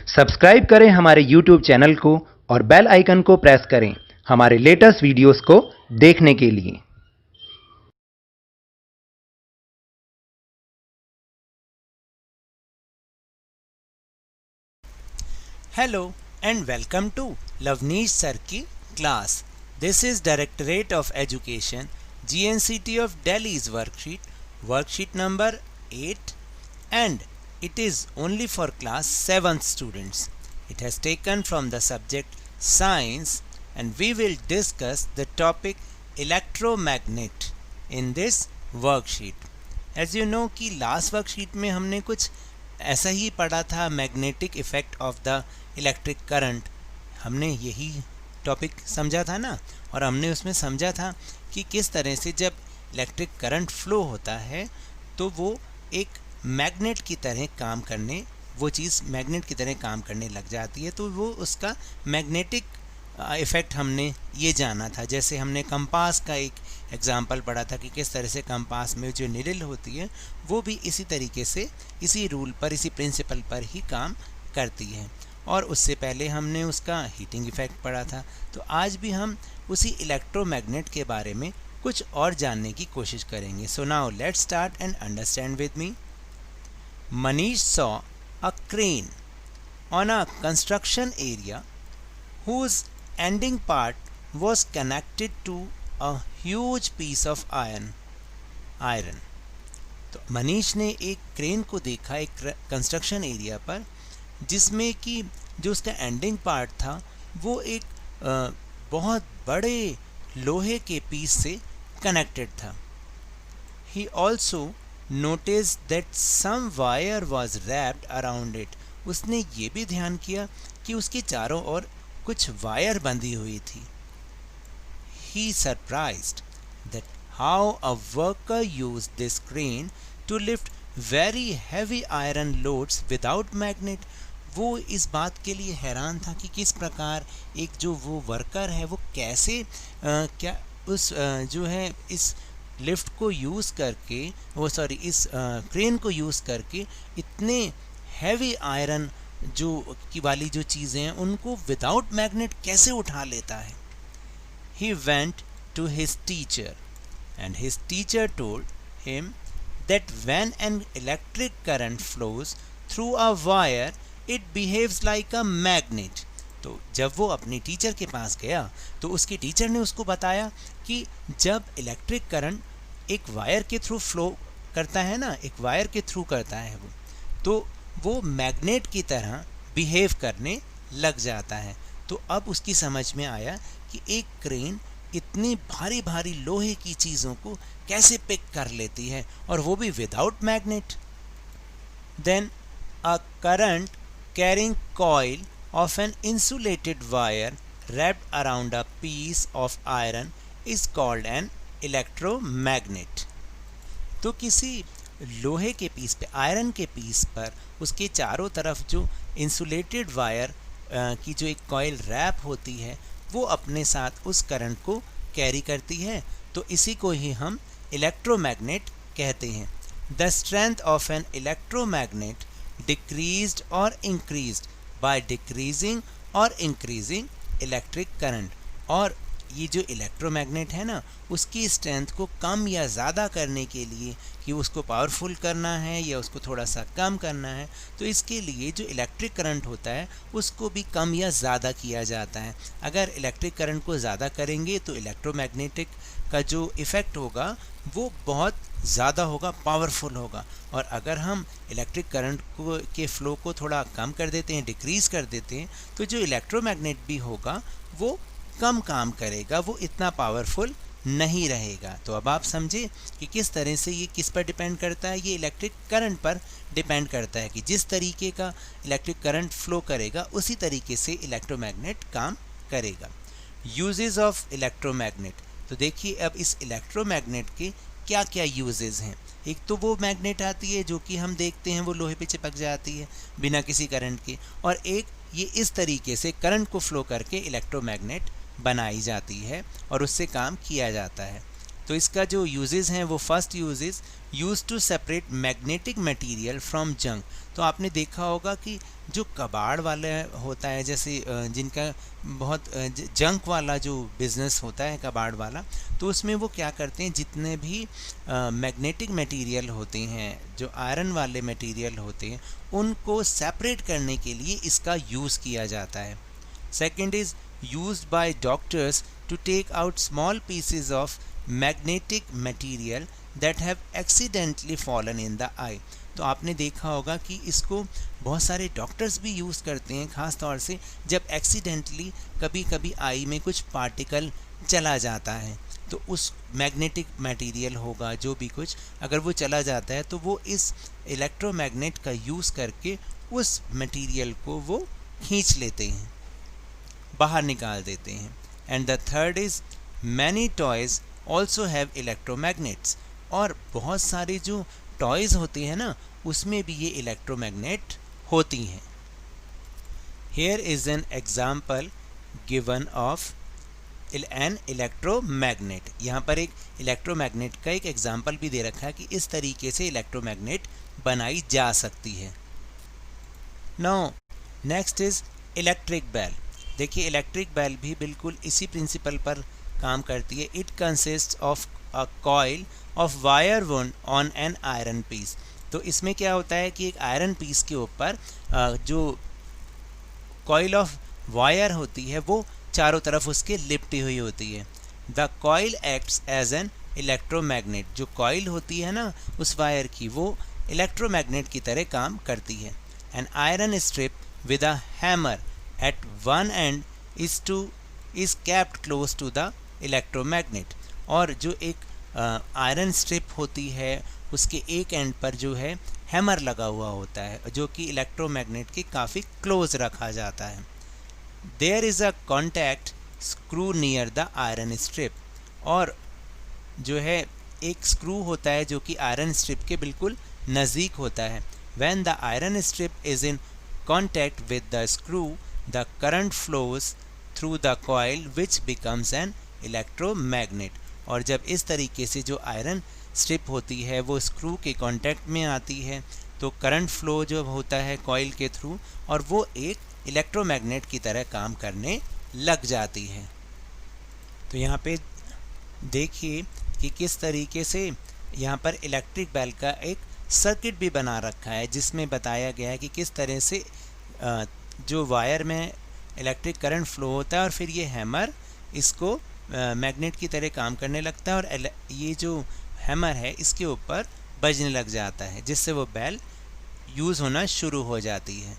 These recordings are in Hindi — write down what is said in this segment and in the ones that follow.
सब्सक्राइब करें हमारे YouTube चैनल को और बेल आइकन को प्रेस करें हमारे लेटेस्ट वीडियोस को देखने के लिए। Hello and welcome to Lavneesh Sir की class. This is Directorate of Education, GNCT of Delhi's worksheet number 8, and it is only for class 7th students. It has taken from the subject Science and we will discuss the topic electromagnet in this worksheet. As you know कि last worksheet में हमने कुछ ऐसा ही पढ़ा था, magnetic effect of the electric current. हमने यही टॉपिक समझा था ना, और हमने उसमें समझा था कि किस तरह से जब इलेक्ट्रिक करंट फ्लो होता है तो वो एक मैग्नेट की तरह काम करने, वो चीज़ मैग्नेट की तरह काम करने लग जाती है, तो वो उसका मैग्नेटिक इफ़ेक्ट हमने ये जाना था। जैसे हमने कंपास का एक एग्जाम्पल पढ़ा था कि किस तरह से कंपास में जो नीडल होती है वो भी इसी तरीके से, इसी रूल पर, इसी प्रिंसिपल पर ही काम करती है। और उससे पहले हमने उसका हीटिंग इफ़ेक्ट पढ़ा था। तो आज भी हम उसी इलेक्ट्रोमैग्नेट के बारे में कुछ और जानने की कोशिश करेंगे। So now let's start and understand with me. Manish saw a crane on a construction area whose ending part was connected to a huge piece of iron. तो मनीष ने एक क्रेन को देखा एक कंस्ट्रक्शन एरिया पर, जिसमें कि जो उसका एंडिंग पार्ट था वो एक बहुत बड़े लोहे के पीस से कनेक्टेड था। He also noticed that some wire was wrapped around it. उसने ये भी ध्यान किया कि उसके चारों ओर कुछ वायर बंधी हुई थी। He surprised that how a worker used this crane to lift very heavy iron loads without magnet. वो इस बात के लिए हैरान था कि किस प्रकार एक जो वो वर्कर है वो कैसे क्या उस जो है इस लिफ्ट को यूज़ करके, इस क्रेन को यूज़ करके इतने हैवी आयरन जो की वाली जो चीज़ें हैं उनको विदाउट मैग्नेट कैसे उठा लेता है। He went to his teacher and his teacher told him that when an electric current flows through a wire it behaves like a magnet. तो जब वो अपनी टीचर के पास गया तो उसकी टीचर ने उसको बताया कि जब इलेक्ट्रिक करंट एक वायर के थ्रू फ्लो करता है ना, एक वायर के थ्रू करता है वो मैग्नेट की तरह बिहेव करने लग जाता है। तो अब उसकी समझ में आया कि एक क्रेन इतनी भारी भारी लोहे की चीज़ों को कैसे पिक कर लेती है, और वो भी without magnet. Then a current carrying coil of an insulated wire wrapped around a piece of iron is called an electromagnet. तो किसी लोहे के पीस पे, आयरन के पीस पर, उसके चारों तरफ जो इंसुलेटेड वायर की जो एक कॉइल रैप होती है वो अपने साथ उस करंट को कैरी करती है, तो इसी को ही हम इलेक्ट्रोमैग्नेट कहते हैं। The strength of an electromagnet decreased और इंक्रीज्ड बाय डिक्रीजिंग और इंक्रीजिंग इलेक्ट्रिक करंट। और ये जो इलेक्ट्रोमैग्नेट है ना, उसकी स्ट्रेंथ को कम या ज़्यादा करने के लिए, कि उसको पावरफुल करना है या उसको थोड़ा सा कम करना है, तो इसके लिए जो इलेक्ट्रिक करंट होता है उसको भी कम या ज़्यादा किया जाता है। अगर इलेक्ट्रिक करंट को ज़्यादा करेंगे तो इलेक्ट्रोमैग्नेटिक का जो इफ़ेक्ट होगा वो बहुत ज़्यादा होगा, पावरफुल होगा। और अगर हम इलेक्ट्रिक करंट को के फ़्लो को थोड़ा कम कर देते हैं, डिक्रीज़ कर देते हैं, तो जो इलेक्ट्रोमैग्नेट भी होगा वो कम काम करेगा, वो इतना पावरफुल नहीं रहेगा। तो अब आप समझे कि किस तरह से ये किस पर डिपेंड करता है, ये इलेक्ट्रिक करंट पर डिपेंड करता है कि जिस तरीके का इलेक्ट्रिक करंट फ्लो करेगा उसी तरीके से इलेक्ट्रोमैग्नेट काम करेगा। Uses of electromagnet. तो देखिए अब इस इलेक्ट्रोमैग्नेट के क्या क्या यूजेस हैं। एक तो वो मैग्नेट आती है जो कि हम देखते हैं वो लोहे पे चिपक जाती है बिना किसी करंट के, और एक ये इस तरीके से करंट को फ्लो करके इलेक्ट्रोमैग्नेट बनाई जाती है और उससे काम किया जाता है। तो इसका जो यूजेस हैं वो first uses use to separate magnetic material from junk. तो आपने देखा होगा कि जो कबाड़ वाला होता है, जैसे जिनका बहुत जंक वाला जो बिज़नेस होता है कबाड़ वाला, तो उसमें वो क्या करते हैं, जितने भी मैग्नेटिक मटेरियल होते हैं, जो आयरन वाले मटेरियल होते हैं, उनको सेपरेट करने के लिए इसका यूज़ किया जाता है। Second is used by doctors to take out small pieces of magnetic material that have accidentally fallen in the eye। तो आपने देखा होगा कि इसको बहुत सारे डॉक्टर्स भी यूज़ करते हैं, ख़ास तौर से जब एक्सीडेंटली कभी कभी आई में कुछ पार्टिकल चला जाता है, तो उस मैग्नेटिक मटेरियल होगा जो भी कुछ, अगर वो चला जाता है तो वो इस इलेक्ट्रोमैग्नेट का यूज़ करके उस मटेरियल को वो खींच लेते हैं, बाहर निकाल देते हैं। And the third is many toys also have electromagnets. और बहुत सारे जो टॉयज़ होते हैं ना, उसमें भी ये इलेक्ट्रोमैग्नेट होती हैं। Here is an example given of an electromagnet. यहाँ पर एक इलेक्ट्रोमैग्नेट का एक एग्जाम्पल भी दे रखा है कि इस तरीके से इलेक्ट्रोमैग्नेट बनाई जा सकती है। Now next is electric bell. देखिए इलेक्ट्रिक बेल भी बिल्कुल इसी प्रिंसिपल पर काम करती है। It consist of a coil of wire wound on an iron piece. तो इसमें क्या होता है कि एक आयरन पीस के ऊपर जो कॉइल ऑफ वायर होती है वो चारों तरफ उसके लिपटी हुई होती है। The coil acts as an electromagnet. जो कॉइल होती है ना उस वायर की, वो इलेक्ट्रोमैग्नेट की तरह काम करती है। An iron strip with a hammer at one end is kept close to the electromagnet। और जो एक आयरन स्ट्रिप होती है उसके एक एंड पर जो है हैमर लगा हुआ होता है, जो कि इलेक्ट्रोमैग्नेट के काफ़ी क्लोज रखा जाता है। There is a contact screw near the iron strip. और जो है एक स्क्रू होता है जो कि आयरन स्ट्रिप के बिल्कुल नज़दीक होता है। When the iron strip is in contact with the screw, the current flows through the coil which becomes an electromagnet। और जब इस तरीके से जो आयरन स्ट्रिप होती है वो स्क्रू के कांटेक्ट में आती है तो करंट फ्लो जो होता है कॉइल के थ्रू, और वो एक इलेक्ट्रोमैग्नेट की तरह काम करने लग जाती है। तो यहाँ पे देखिए कि किस तरीके से यहाँ पर इलेक्ट्रिक बेल का एक सर्किट भी बना रखा है, जिसमें बताया गया है कि किस तरह से जो वायर में इलेक्ट्रिक करंट फ्लो होता है और फिर ये हैमर इसको मैग्नेट की तरह काम करने लगता है, और ये जो हैमर है इसके ऊपर बजने लग जाता है, जिससे वो बेल यूज़ होना शुरू हो जाती है।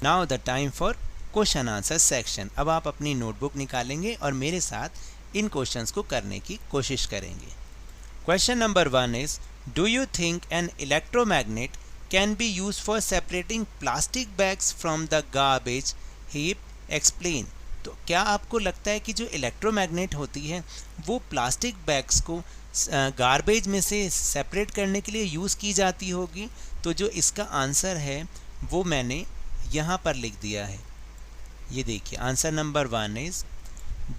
Now the time for question answer section. अब आप अपनी नोटबुक निकालेंगे और मेरे साथ इन क्वेश्चंस को करने की कोशिश करेंगे। क्वेश्चन नंबर 1 इज, do you think an electromagnet can be used for separating plastic bags from the garbage heap? Explain। तो क्या आपको लगता है कि जो इलेक्ट्रोमैग्नेट होती है वो प्लास्टिक बैग्स को गार्बेज में से सेपरेट करने के लिए यूज़ की जाती होगी? तो जो इसका आंसर है वो मैंने यहाँ पर लिख दिया है। ये देखिए answer number 1 is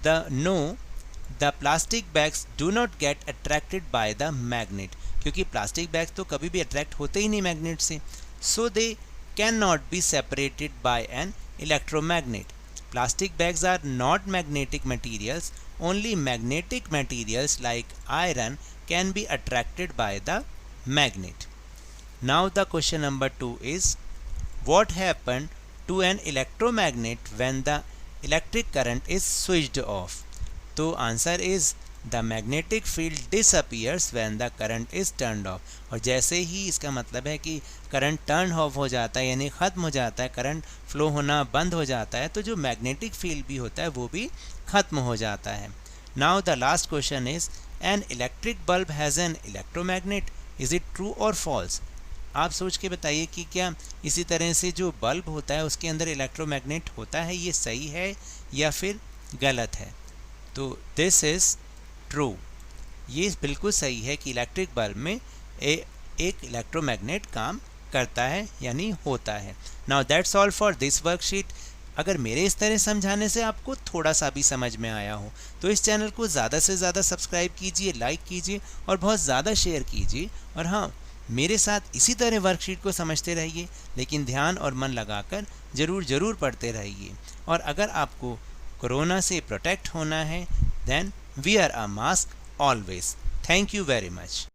the plastic bags do not get attracted by the magnet. क्योंकि प्लास्टिक बैग्स तो कभी भी अट्रैक्ट होते ही नहीं मैग्नेट से, so they can not be separated by an electromagnet. Plastic bags are not magnetic materials, only magnetic materials like iron can be attracted by the magnet. Now the question number 2 is, what happen to an electromagnet when the electric current is switched off? तो answer is the magnetic field disappears when the current is turned off. और जैसे ही इसका मतलब है कि करंट टर्न ऑफ हो जाता है, यानी ख़त्म हो जाता है, करंट फ्लो होना बंद हो जाता है, तो जो मैग्नेटिक फील्ड भी होता है वो भी ख़त्म हो जाता है। Now the last question is, an electric bulb has an electromagnet, is it true और फॉल्स? आप सोच के बताइए कि क्या इसी तरह से जो बल्ब होता है उसके अंदर इलेक्ट्रोमैग्नेट होता है, ये सही है या फिर गलत है? तो दिस इज़ ट्रू। ये बिल्कुल सही है कि इलेक्ट्रिक बल्ब में एक इलेक्ट्रोमैग्नेट काम करता है यानी होता है। Now that's all for this worksheet. अगर मेरे इस तरह समझाने से आपको थोड़ा सा भी समझ में आया हो तो इस चैनल को ज़्यादा से ज़्यादा सब्सक्राइब कीजिए, लाइक कीजिए और बहुत ज़्यादा शेयर कीजिए। और हाँ, मेरे साथ इसी तरह वर्कशीट को समझते रहिए, लेकिन ध्यान और मन लगाकर ज़रूर पढ़ते रहिए। और अगर आपको कोरोना से प्रोटेक्ट होना है then wear a mask always. Thank you very much.